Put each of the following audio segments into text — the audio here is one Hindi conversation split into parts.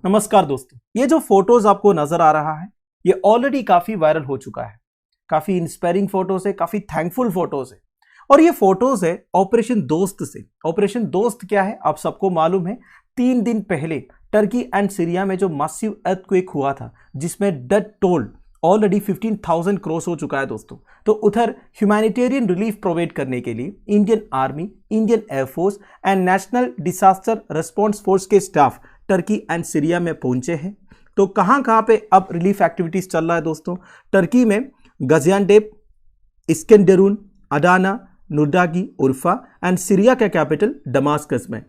नमस्कार दोस्तों, ये जो फोटोज आपको नजर आ रहा है ये ऑलरेडी काफी वायरल हो चुका है। काफी इंस्पायरिंग फोटोज है, काफी थैंकफुल फोटोज है और ये फोटोज है ऑपरेशन दोस्त से। ऑपरेशन दोस्त क्या है आप सबको मालूम है। 3 दिन पहले टर्की एंड सीरिया में जो मासिव अर्थक्वेक हुआ था जिसमें डेथ टोल ऑलरेडी 15,000 क्रॉस हो चुका है दोस्तों। तो उधर ह्यूमैनिटेरियन रिलीफ प्रोवाइड करने के लिए Indian army, Indian air force and national disaster response force के स्टाफ टर्की एंड सीरिया में पहुंचे हैं। तो कहां पे अब रिलीफ एक्टिविटीज चल रहा है दोस्तों। टर्की में गाजियानटेप, इस्कंदरून, अडाना, नुर्डागी, उर्फा एंड सीरिया का कैपिटल दमास्कस में।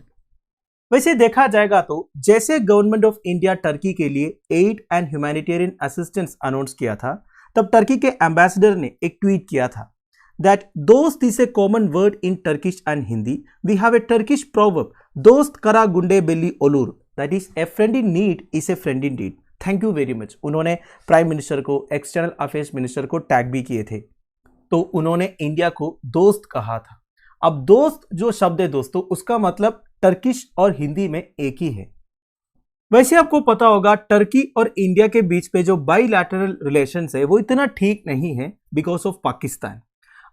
वैसे देखा जाएगा तो जैसे गवर्नमेंट ऑफ इंडिया टर्की के लिए aid and humanitarian assistance announce किया था, तब टर्की के एम्बेसडर ने एक ट्वीट किया था दैट दोस्त is a common word in Turkish and Hindi. We have a Turkish proverb, दोस्त करा गुंडे बेली ओलूर, that is a friend in need is a friend in deed. Thank you very much. उन्होंने प्राइम मिनिस्टर को, एक्सटर्नल अफेयर्स मिनिस्टर को टैग भी किए थे। तो उन्होंने इंडिया को दोस्त कहा था। अब दोस्त जो शब्द है दोस्तों उसका मतलब टर्किश और हिंदी में एक ही है। वैसे आपको पता होगा टर्की और इंडिया के बीच पे जो बाइलैटरल रिलेशंस है वो इतना ठीक नहीं है बिकॉज ऑफ पाकिस्तान।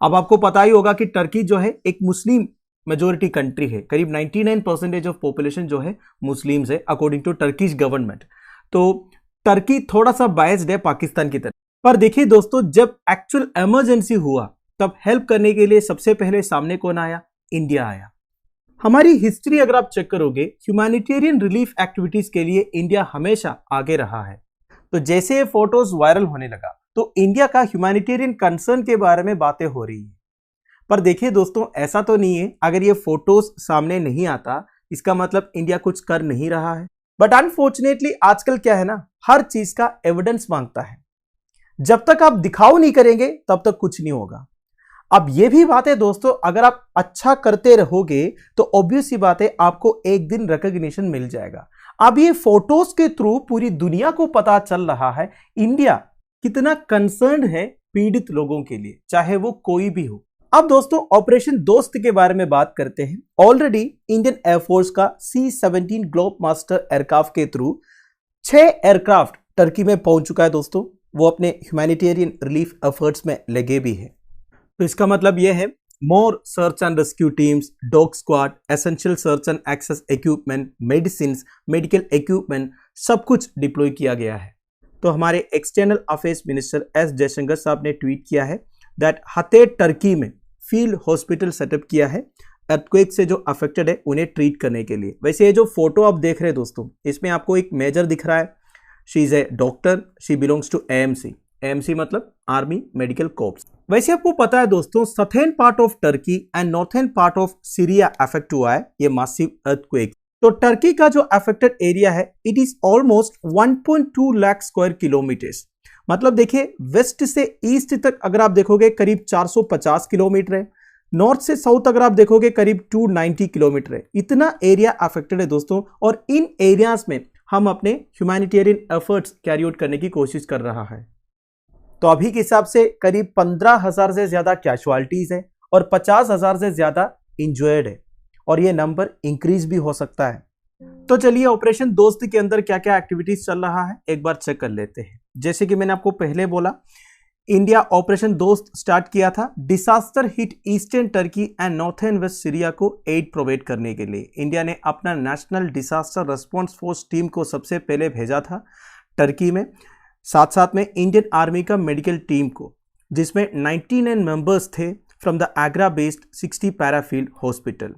अब आपको पता ही होगा कि टर्की जो है एक मुस्लिम मेजोरिटी कंट्री है। करीब 99% ऑफ पॉपुलेशन जो है मुस्लिम्स है अकॉर्डिंग टू टर्किश गवर्नमेंट। तो टर्की थोड़ा सा बायस्ड है पाकिस्तान की तरफ। पर देखिए दोस्तों, जब एक्चुअल इमरजेंसी हुआ तब हेल्प करने के लिए सबसे पहले सामने कौन आया? इंडिया आया। हमारी हिस्ट्री अगर आप चेक करोगे, ह्यूमैनिटेरियन रिलीफ एक्टिविटीज के लिए इंडिया हमेशा आगे रहा है। तो जैसे ये फोटोज वायरल होने लगा तो इंडिया का ह्यूमैनिटेरियन कंसर्न के बारे में बातें हो रही है। पर देखिए दोस्तों, ऐसा तो नहीं है अगर ये फोटोज सामने नहीं आता इसका मतलब इंडिया कुछ कर नहीं रहा है। बट अनफॉर्चुनेटली आजकल क्या है ना, हर चीज का एविडेंस मांगता है। जब तक आप दिखाओ नहीं करेंगे तब तक कुछ नहीं होगा। अब ये भी बात है दोस्तों, अगर आप अच्छा करते रहोगे तो ऑब्वियस सी बात है आपको एक दिन रिकॉग्निशन मिल जाएगा। अब ये फोटोज के थ्रू पूरी दुनिया को पता चल रहा है इंडिया कितना कंसर्न्ड है पीड़ित लोगों के लिए, चाहे वो कोई भी हो। अब दोस्तों ऑपरेशन दोस्त के बारे में बात करते हैं। ऑलरेडी इंडियन एयरफोर्स का C-17 ग्लोब मास्टर एयरक्राफ्ट के थ्रू 6 एयरक्राफ्ट टर्की में पहुंच चुका है दोस्तों। वो अपने ह्यूमैनिटेरियन रिलीफ एफर्ट्स में लगे भी है। तो इसका मतलब यह है more search and rescue teams, dog squad, essential search and access equipment, medicine, medical equipment सब कुछ डिप्लॉय किया गया है। तो हमारे external affairs minister S Jaishankar साहब ने ट्वीट किया है दैट हतेर टर्की में फील्ड हॉस्पिटल सेटअप किया है अर्थक्वेक से जो अफेक्टेड है उन्हें ट्रीट करने के लिए। वैसे ये जो फोटो आप देख रहे हैं दोस्तों, इसमें आपको एक मेजर दिख रहा है। She is a doctor, she belongs to AMC। AMC मतलब आर्मी मेडिकल कॉर्प्स। वैसे आपको पता है दोस्तों, southern part of Turkey and northern part of Syria affect हुआ है ये मासिव अर्थक्वेक। तो टर्की का जो अफेक्टेड एरिया है it is almost 1.2 lakh square kilometres. मतलब देखिए वेस्ट से ईस्ट तक अगर आप देखोगे करीब 450 किलोमीटर है। नॉर्थ से साउथ अगर आप देखोगे करीब 290 किलोमीटर है। इतना एरिया अफेक्टेड है दोस्तों और इन एरियाज में हम अपने ह्यूमैनिटेरियन एफर्ट्स कैरी आउट करने की कोशिश कर रहा है। तो अभी के हिसाब से करीब 15,000 से ज्यादा कैजुअलिटीज है और 50,000 से ज्यादा इंजर्ड है और ये नंबर इंक्रीज भी हो सकता है। तो चलिए ऑपरेशन दोस्त के अंदर क्या क्या एक्टिविटीज चल रहा है एक बार चेक कर लेते हैं। जैसे कि मैंने आपको पहले बोला, इंडिया ऑपरेशन दोस्त स्टार्ट किया था disaster hit eastern Turkey and northern west Syria को एड प्रोवाइड करने के लिए। इंडिया ने अपना national disaster response force team को सबसे पहले भेजा था टर्की में, साथ साथ में इंडियन आर्मी का मेडिकल टीम को, जिसमें 99 मेंबर्स थे from the Agra based 60 para field hospital.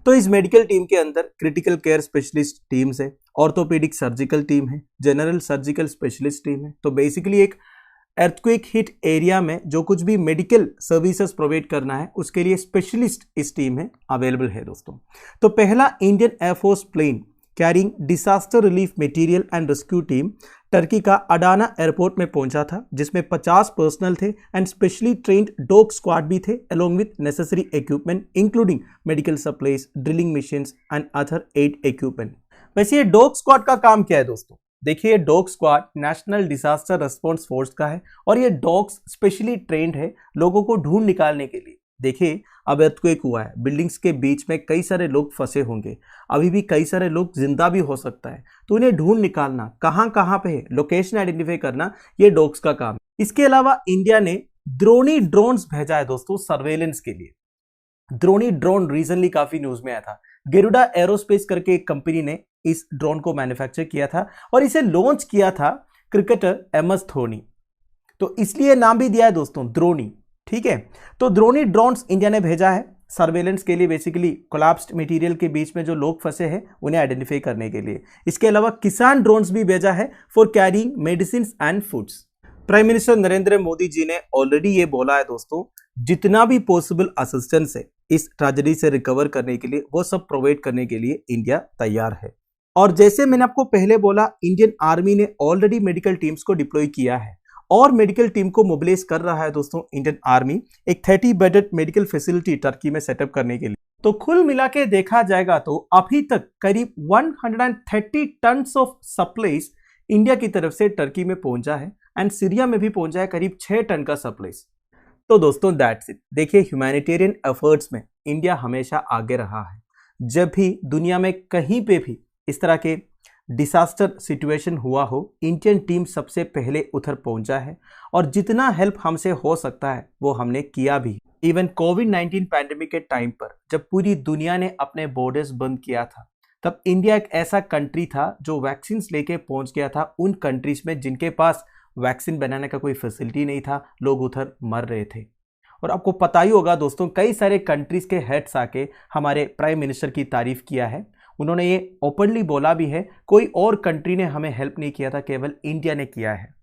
तो इस मेडिकल टीम के अंदर क्रिटिकल केयर स्पेशलिस्ट टीम्स है, ऑर्थोपेडिक सर्जिकल टीम है, जनरल सर्जिकल स्पेशलिस्ट टीम है। तो बेसिकली एक अर्थक्वेक हिट एरिया में जो कुछ भी मेडिकल सर्विसेज प्रोवाइड करना है उसके लिए स्पेशलिस्ट इस टीम में अवेलेबल है दोस्तों। तो पहला Indian air force plane carrying disaster relief material and rescue team Turkey का अडाना एयरपोर्ट में पहुंचा था, जिसमें 50 पर्सनल थे and specially trained dog squad भी थे along with necessary equipment including medical supplies, drilling machines and other aid equipment. वैसे ये डॉग स्क्वाड का काम क्या है दोस्तों? देखिए dog squad national disaster response force का है और ये डॉग्स स्पेशली ट्रेंड है लोगों को ढूंढ निकालने के लिए देखिए अब अर्थक्वेक हुआ है, बिल्डिंग्स के बीच में कई सारे लोग फंसे होंगे, अभी भी कई सारे लोग जिंदा भी हो सकता है, तो उन्हें ढूंढ निकालना कहां कहां पे है, लोकेशन आइडेंटिफाई करना, ये डॉग्स का काम है। इसके अलावा इंडिया ने द्रोणी ड्रोन्स भेजा है दोस्तों सर्वेलेंस के लिए। द्रोणी ड्रोन रिसेंटली काफी न्यूज में आया था। गेरुडा एरोस्पेस करके एक कंपनी ने इस ड्रोन को मैन्युफैक्चर किया था और इसे लॉन्च किया था क्रिकेटर एमएस धोनी, तो इसलिए नाम भी दिया है दोस्तों द्रोणी। ठीक है, तो द्रोणी ड्रोन्स इंडिया ने भेजा है सर्वेलेंस के लिए, बेसिकली कोलैप्स्ड मटेरियल के बीच में जो लोग फंसे हैं उन्हें आइडेंटिफाई करने के लिए। इसके अलावा किसान ड्रोन्स भी भेजा है for carrying medicine and foods. Prime minister Narendra Modi ji ने ऑलरेडी ये बोला है दोस्तों, जितना भी पॉसिबल असिस्टेंस है इस ट्रेजेडी से रिकवर करने के लिए वो सब प्रोवाइड करने के लिए इंडिया तैयार है। और जैसे मैंने आपको पहले बोला, इंडियन आर्मी ने ऑलरेडी मेडिकल टीम्स को डिप्लॉय किया है और मेडिकल टीम को मोबिलाइज कर रहा है दोस्तों इंडियन आर्मी एक 30 बेडेड मेडिकल फैसिलिटी टर्की में सेटअप करने के लिए। तो कुल मिला के देखा जाएगा तो अभी तक करीब 130 टन ऑफ सप्लाईज इंडिया की तरफ से टर्की में पहुंचा है एंड सीरिया में भी पहुंचा है करीब 6 टन का सप्लाईज। तो दोस्तों दैट्स इट। देखिए ह्यूमैनिटेरियन एफर्ट्स में इंडिया हमेशा आगे रहा है। जब भी दुनिया में कहीं पे भी इस तरह के डिसास्टर सिचुएशन हुआ हो, इंडियन टीम सबसे पहले उधर पहुंचा है और जितना हेल्प हमसे हो सकता है वो हमने किया भी। इवन कोविड-19 पैंडेमिक के टाइम पर जब पूरी दुनिया ने अपने बॉर्डर्स बंद किया था, तब इंडिया एक ऐसा कंट्री था जो वैक्सीन लेके पहुंच गया था उन कंट्रीज में जिनके पास वैक्सीन बनाने का कोई फैसिलिटी नहीं था, लोग उधर मर रहे थे। और आपको पता ही होगा दोस्तों, कई सारे कंट्रीज के हेड्स आके हमारे प्राइम मिनिस्टर की तारीफ किया है। उन्होंने ये ओपनली बोला भी है, कोई और कंट्री ने हमें हेल्प नहीं किया था, केवल इंडिया ने किया है।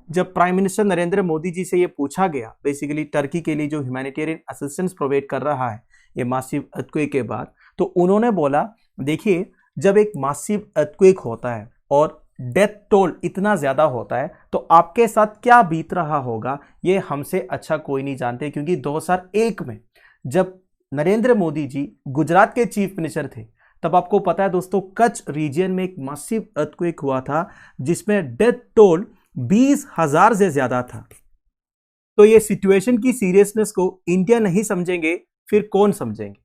जब प्राइम मिनिस्टर नरेंद्र मोदी जी से ये पूछा गया, बेसिकली टर्की के लिए जो ह्यूमैनिटेरियन असिस्टेंस प्रोवाइड कर रहा है ये मासिव अर्थक्वेक के बाद, तो उन्होंने बोला देखिए जब एक मासिव अर्थक्वेक होता है और डेथ टोल इतना ज्यादा होता है तो आपके साथ क्या बीत रहा होगा ये हमसे अच्छा कोई नहीं जानते। क्योंकि 2001 में जब नरेंद्र मोदी जी गुजरात के चीफ मिनिस्टर थे, तब आपको पता है दोस्तों कच्छ रीजन में एक मासिव अर्थक्वेक हुआ था जिसमें डेथ टोल 20,000 से ज्यादा था। तो ये सिचुएशन की सीरियसनेस को इंडिया नहीं समझेंगे फिर कौन समझेंगे।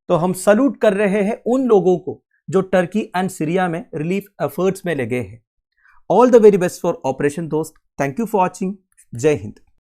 तो हम सल्यूट कर रहे हैं उन लोगों को जो टर्की एंड सीरिया में रिलीफ एफर्ट्स में लगे हैं। All the very best for operation Dost. Thank you for watching. जय हिंद।